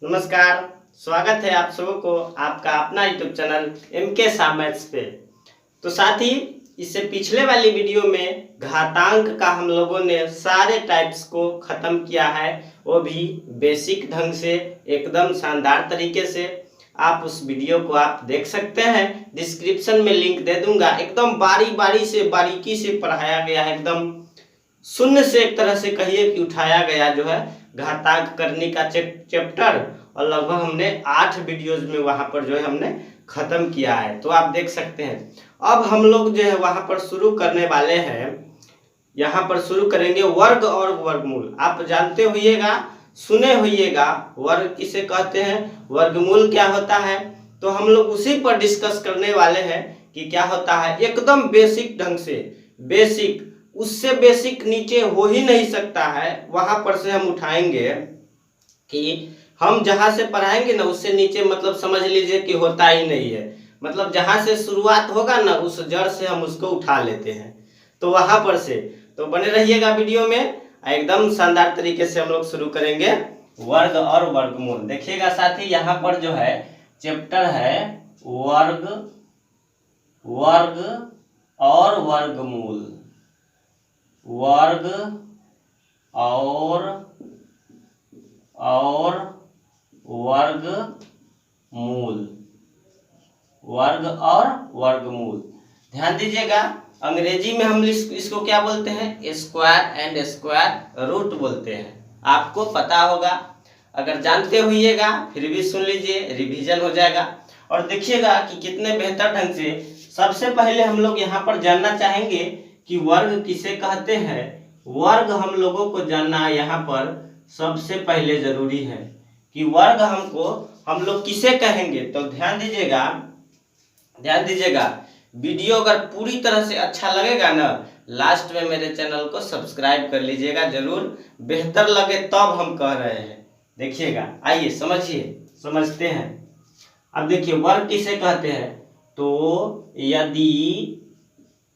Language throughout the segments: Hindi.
नमस्कार, स्वागत है आप सबों को आपका अपना YouTube channel MK Shah maths पे। तो साथ ही इससे पिछले वाली वीडियो में घातांक का हम लोगों ने सारे टाइप्स को ख़त्म किया है, वो भी बेसिक ढंग से एकदम शानदार तरीके से। आप उस वीडियो को आप देख सकते हैं, डिस्क्रिप्शन में लिंक दे दूंगा। एकदम बारी से बारीकी से पढ़ाया गया है, एकदम शून्य से एक तरह से कहिए कि उठाया गया जो है घातांक करने का चैप्टर, और लगभग हमने 8 वीडियोज में वहां पर जो है हमने खत्म किया है। तो आप देख सकते हैं अब हम लोग जो है वहां पर शुरू करने वाले हैं। यहाँ पर शुरू करेंगे वर्ग और वर्गमूल। आप जानते होइएगा, सुने होइएगा, वर्ग किसे कहते हैं, वर्गमूल क्या होता है। तो हम लोग उसी पर डिस्कस करने वाले हैं कि क्या होता है, एकदम बेसिक ढंग से। बेसिक, उससे बेसिक नीचे हो ही नहीं सकता है। वहां पर से हम उठाएंगे कि हम जहां से पढ़ाएंगे ना, उससे नीचे मतलब समझ लीजिए कि होता ही नहीं है। मतलब जहां से शुरुआत होगा ना, उस जड़ से हम उसको उठा लेते हैं। तो वहां पर से तो बने रहिएगा वीडियो में, एकदम शानदार तरीके से हम लोग शुरू करेंगे वर्ग और वर्गमूल। देखिएगा साथी, यहाँ पर जो है चैप्टर है वर्ग, वर्ग और वर्गमूल। वर्ग और वर्गमूल, वर्ग और वर्गमूल। ध्यान दीजिएगा, अंग्रेजी में हम इसको क्या बोलते हैं, स्क्वायर एंड स्क्वायर रूट बोलते हैं। आपको पता होगा, अगर जानते होइएगा फिर भी सुन लीजिए, रिवीजन हो जाएगा। और देखिएगा कि कितने बेहतर ढंग से। सबसे पहले हम लोग यहाँ पर जानना चाहेंगे कि वर्ग किसे कहते हैं। वर्ग हम लोगों को जानना यहाँ पर सबसे पहले जरूरी है कि वर्ग हम लोग किसे कहेंगे। तो ध्यान दीजिएगा, ध्यान दीजिएगा। वीडियो अगर पूरी तरह से अच्छा लगेगा ना, लास्ट में मेरे चैनल को सब्सक्राइब कर लीजिएगा जरूर। बेहतर लगे तब हम कह रहे हैं। देखिएगा, आइए समझते हैं। अब देखिए वर्ग किसे कहते हैं। तो यदि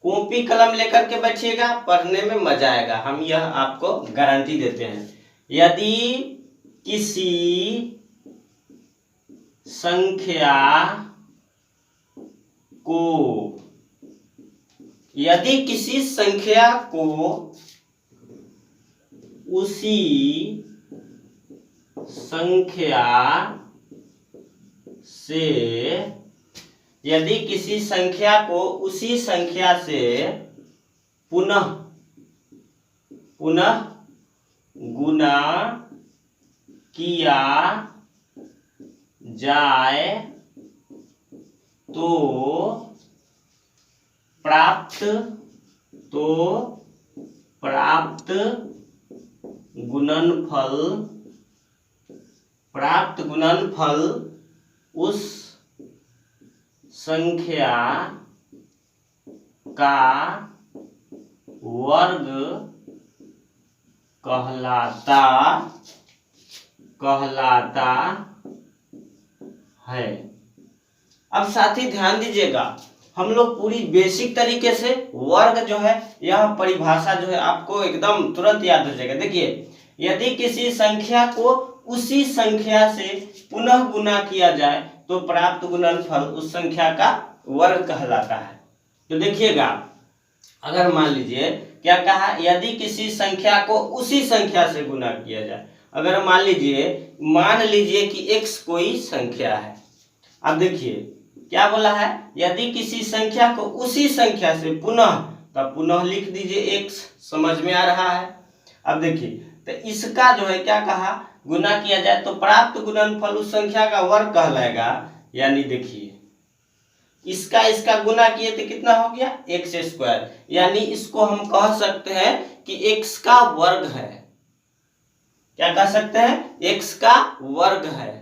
कॉपी कलम लेकर के बैठिएगा, पढ़ने में मजा आएगा, हम यह आपको गारंटी देते हैं। यदि किसी संख्या को, यदि किसी संख्या को उसी संख्या से, यदि किसी संख्या को उसी संख्या से पुनः गुणा किया जाए तो प्राप्त गुणनफल उस संख्या का वर्ग कहलाता है। अब साथी ध्यान दीजिएगा, हम लोग पूरी बेसिक तरीके से वर्ग जो है, यह परिभाषा जो है आपको एकदम तुरंत याद हो जाएगा। देखिए, यदि किसी संख्या को उसी संख्या से पुनः गुणा किया जाए तो प्राप्त गुणनफल उस संख्या का वर्ग कहलाता है। तो देखिएगा, अगर मान लीजिए क्या कहा, यदि किसी संख्या को उसी संख्या से गुणा किया जाए। अगर मान लीजिए कि x कोई संख्या है। अब देखिए क्या बोला है, यदि किसी संख्या को उसी संख्या से पुनः, तब पुनः लिख दीजिए x, समझ में आ रहा है। अब देखिए, तो इसका जो है क्या कहा, गुना किया जाए तो प्राप्त गुणनफल उस संख्या का वर्ग कहलाएगा। यानी देखिए, इसका गुना किए तो कितना हो गया, एक्स स्क्वायर। यानी इसको हम कह सकते हैं कि x का वर्ग है। क्या कह सकते हैं, x का वर्ग है।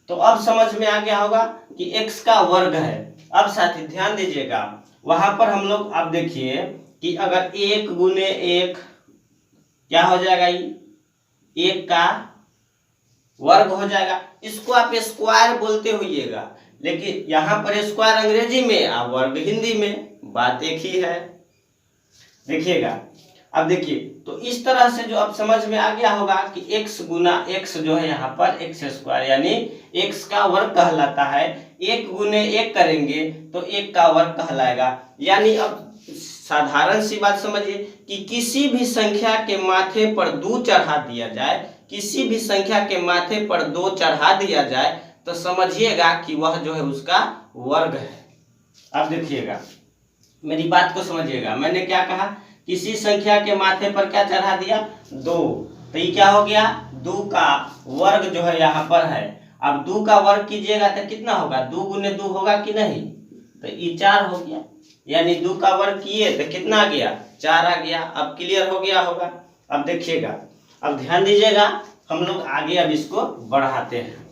तो अब समझ में आ गया होगा कि x का वर्ग है। अब साथी ध्यान दीजिएगा, वहां पर हम लोग अब देखिए कि अगर 1 गुने 1 क्या हो जाएगा, ये 1 का वर्ग हो जाएगा। इसको आप स्क्वायर बोलते होइएगा, लेकिन यहाँ पर स्क्वायर अंग्रेजी में और वर्ग हिंदी में, बात एक ही है। देखिएगा, अब देखिए, तो इस तरह से जो अब समझ में आ गया होगा कि x गुना x जो है यहाँ पर एक्स स्क्वायर यानी x का वर्ग कहलाता है। 1 गुने 1 करेंगे तो 1 का वर्ग कहलाएगा। यानी अब साधारण सी बात समझिए कि किसी भी संख्या के माथे पर 2 चढ़ा दिया जाए, किसी भी संख्या के माथे पर 2 चढ़ा दिया जाए तो समझिएगा कि वह जो है उसका वर्ग है। अब देखिएगा, मेरी बात को समझिएगा, मैंने क्या कहा, किसी संख्या के माथे पर क्या चढ़ा दिया, 2, तो ये क्या हो गया, 2 का वर्ग जो है यहाँ पर है। अब 2 का वर्ग कीजिएगा तो कितना होगा, 2 गुने 2 होगा कि नहीं, तो ये 4 हो गया। यानी 2 का वर्ग किए तो कितना आ गया, 4 आ गया। अब क्लियर हो गया होगा। अब देखिएगा, अब ध्यान दीजिएगा, हम लोग आगे अब इसको बढ़ाते हैं।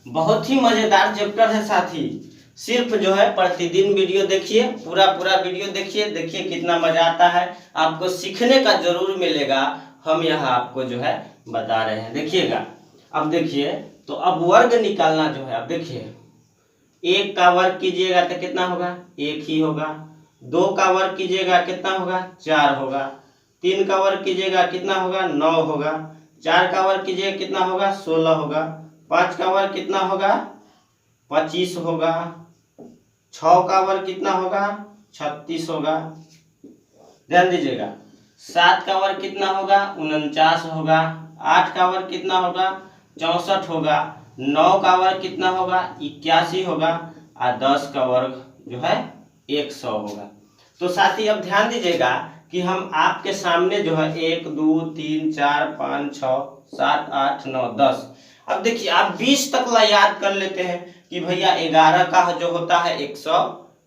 बहुत ही मजेदार चैप्टर है साथी, सिर्फ जो है प्रतिदिन वीडियो देखिए, पूरा वीडियो देखिए, देखिए कितना मजा आता है, आपको सीखने का जरूर मिलेगा। हम यहाँ आपको जो है बता रहे हैं, देखिएगा। अब देखिए, तो अब वर्ग निकालना जो है, अब देखिए 1 का वर्ग कीजिएगा तो कितना होगा, 1 ही होगा। 2 का वर्ग कीजिएगा कितना होगा, 4 होगा। 3 का वर्ग कीजिएगा कितना होगा, 9 होगा। 4 का वर्ग कीजिएगा कितना होगा, 16 होगा। 5 का वर्ग कितना होगा, 25 होगा। 6 का वर्ग कितना होगा, 36 होगा। ध्यान दीजिएगा, 7 का वर्ग कितना होगा, 49 होगा। 8 का वर्ग कितना होगा, 64 होगा। 9 का वर्ग कितना होगा, 81 होगा। और 10 का वर्ग जो है 100 होगा। तो साथी अब ध्यान दीजिएगा कि हम आपके सामने जो है 1 2 3 4 5 6 7 8 9 10, अब देखिए आप 20 तक ला याद कर लेते हैं कि भैया 11 का जो होता है 100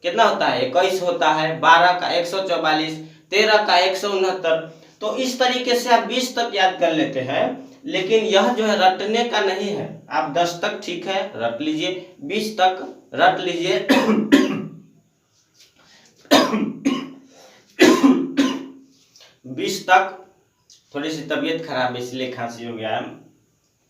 कितना होता है, 21 होता है। 12 का 144, 13 का 169। तो इस तरीके से आप 20 तक याद कर लेते हैं। लेकिन यह जो है रटने का नहीं है। आप 10 तक ठीक है रट लीजिए, 20 तक रट लीजिए। 20 तक, थोड़ी सी तबीयत खराब है इसलिए खांसी हो गया है,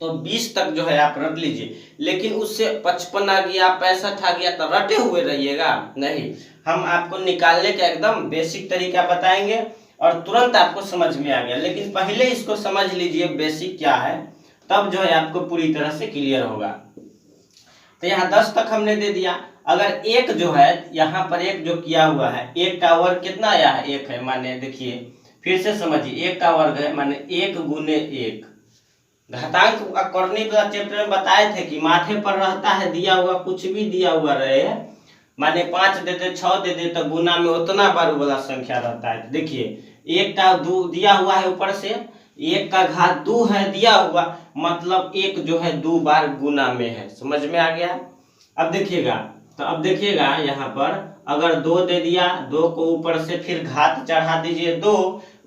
तो 20 तक जो है आप रट लीजिए। लेकिन उससे 55 आ गया, 65 आ गया तो रटे हुए रहिएगा नहीं। हम आपको निकालने का एकदम बेसिक तरीका बताएंगे और तुरंत आपको समझ में आ गया। लेकिन पहले इसको समझ लीजिए बेसिक क्या है, तब जो है आपको पूरी तरह से क्लियर होगा। तो यहाँ 10 तक हमने दे दिया। अगर 1 जो है यहाँ पर 1 जो किया हुआ है, 1 का वर्ग कितना आया है, 1 है। माने देखिए फिर से समझिए, 1 का वर्ग है माने 1 गुने 1। घातांक करने का चैप्टर में बताए थे कि माथे पर रहता है दिया हुआ, कुछ भी दिया हुआ रहे, माने 5 दे दे 6 दे दे तो गुना में उतना बार वाला संख्या रहता है। देखिए 1 का 2 दिया हुआ है, ऊपर से 1 का घात 2 है दिया हुआ, मतलब 1 जो है 2 बार गुना में है। समझ में आ गया। अब देखिएगा, तो अब देखिएगा यहाँ पर अगर 2 दे दिया, 2 को ऊपर से फिर घात चढ़ा दीजिए 2,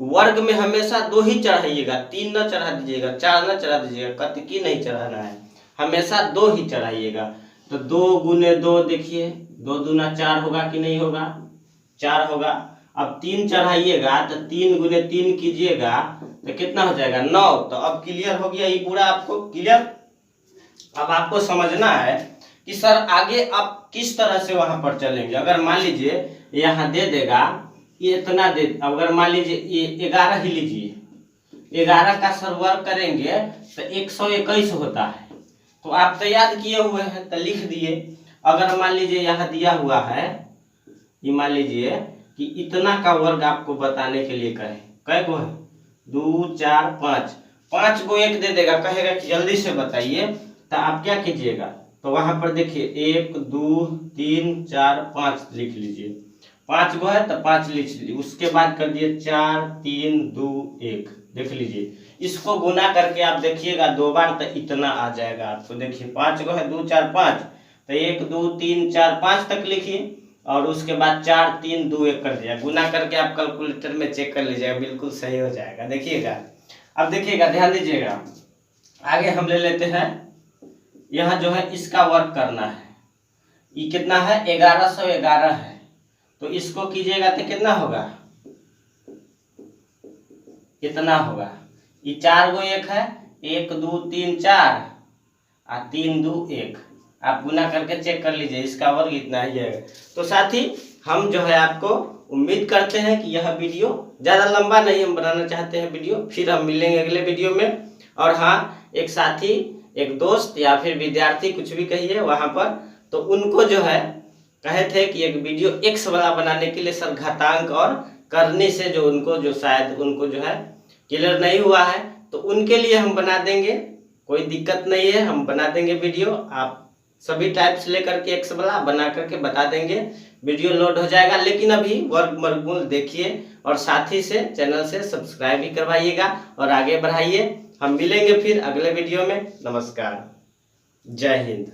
वर्ग में हमेशा 2 ही चढ़ाइएगा, 3 न चढ़ा दीजिएगा, 4 न चढ़ा दीजिएगा, कतकी नहीं चढ़ाना है, हमेशा 2 ही चढ़ाइएगा। तो 2 गुने 2 देखिए, 2 दूना 4 होगा कि नहीं होगा, 4 होगा। अब 3 चढ़ाइएगा तो 3 गुने 3 कीजिएगा तो कितना हो जाएगा, 9। तो अब क्लियर हो गया ये पूरा, आपको क्लियर। अब आपको समझना है कि सर आगे आप किस तरह से वहां पर चलेंगे। अगर मान लीजिए यहाँ दे देगा ये इतना दे, अगर मान लीजिए ये 11 ही लीजिए, 11 का सर वर्ग करेंगे तो 121 होता है। तो आप तो याद किए हुए हैं तो लिख दिए। अगर मान लीजिए यहाँ दिया हुआ है, ये मान लीजिए कि इतना का वर्ग आपको बताने के लिए कहे, कै गो है, 2 4 5, 5 को 1 दे देगा, कहेगा कि जल्दी से बताइए। तो आप क्या कीजिएगा, तो वहां पर देखिए 1 2 3 4 5 लिख लीजिए, 5 गो है तो 5 लिख लीजिए। उसके बाद कर दिए 4 3 2 1, देख लीजिए। इसको गुना करके आप देखिएगा 2 बार तो इतना आ जाएगा आपको। देखिए 5 गो है, 2 4 5, तो 1 2 3 4 5 तक लिखिए और उसके बाद 4 3 2 1 कर दिया। गुना करके आप कैलकुलेटर में चेक कर लीजिएगा, बिल्कुल सही हो जाएगा। देखिएगा, अब देखिएगा, ध्यान दीजिएगा। आगे हम ले लेते हैं, यहाँ जो है इसका वर्क करना है। ये कितना है, 1111 है। तो इसको कीजिएगा तो कितना होगा, कितना होगा। ये 4 गो 1 है, 1 2 3 4 और 3 2 1। आप गुना करके चेक कर लीजिए, इसका वर्ग इतना ही है। तो साथी हम जो है आपको उम्मीद करते हैं कि यह वीडियो ज़्यादा लंबा नहीं हम बनाना चाहते हैं वीडियो। फिर हम मिलेंगे अगले वीडियो में। और हाँ, एक साथी, एक दोस्त या फिर विद्यार्थी, कुछ भी कहिए वहाँ पर, तो उनको जो है कहे थे कि एक वीडियो एक्स वाला बनाने के लिए सर घातांक और करने से जो उनको जो शायद उनको जो है क्लियर नहीं हुआ है, तो उनके लिए हम बना देंगे, कोई दिक्कत नहीं है, हम बना देंगे वीडियो। आप सभी टाइप्स लेकर के एक्स वाला बना करके बता देंगे, वीडियो लोड हो जाएगा। लेकिन अभी वर्गमूल देखिए और साथ ही से चैनल से सब्सक्राइब भी करवाइएगा और आगे बढ़ाइए। हम मिलेंगे फिर अगले वीडियो में। नमस्कार, जय हिंद।